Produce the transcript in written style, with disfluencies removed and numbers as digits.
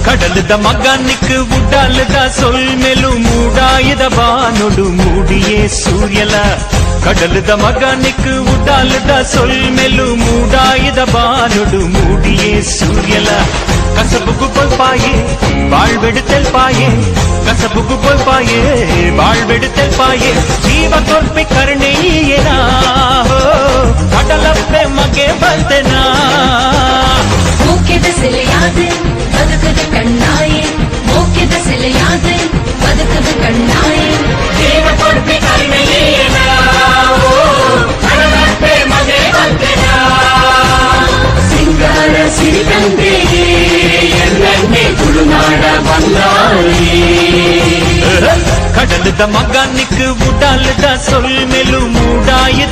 கடலுದ ಮಗನಿக்கு ಉಡಾಲದ ಸೊಲ್ಮೆಲು ಮೂಡಾಯದ ಬಾನೊಡು ಮೂಡಿಯೇ ಸೂರ್ಯಲ கடலுದ மகனுக்கு உடாலத சொல்மெலு மூடாயத பானொடு மூடியே சூரியல கசபுக்கு போய் பாயே வாழ்வெடுத்தல் பாயே கசபுக்கு போய் பாயே வாழ்வெடுத்தல் பாயே ಜೀವ ಕೊರ್ಪಿ ಕರ್ಣೆಯೇನಾ கடலப்பே மகே ಬಂತೆನಾ ಮೂಕೆದ ಸೆಲೆಯಾದೆ ಬದುಕದ ಕಣ್ಣಾಯೆ ಮೂಕೆದ ಸೆಲೆಯಾದೆ ಬದುಕದ ಕಣ್ಣಾಯೆ ಜೀವ ಕೊರ್ಪಿ ಕರ್ಣೆಯೇನಾ ಸಿಂಗಾರ ಸಿರಿಗಂಗೆಗೆ ಎಣ್ಣೆ ತುಳುನಾಡ ಬಂಗಾರಿ கடலுದ மகனுக்கு உடாலத சொல்மெலு மூடாயத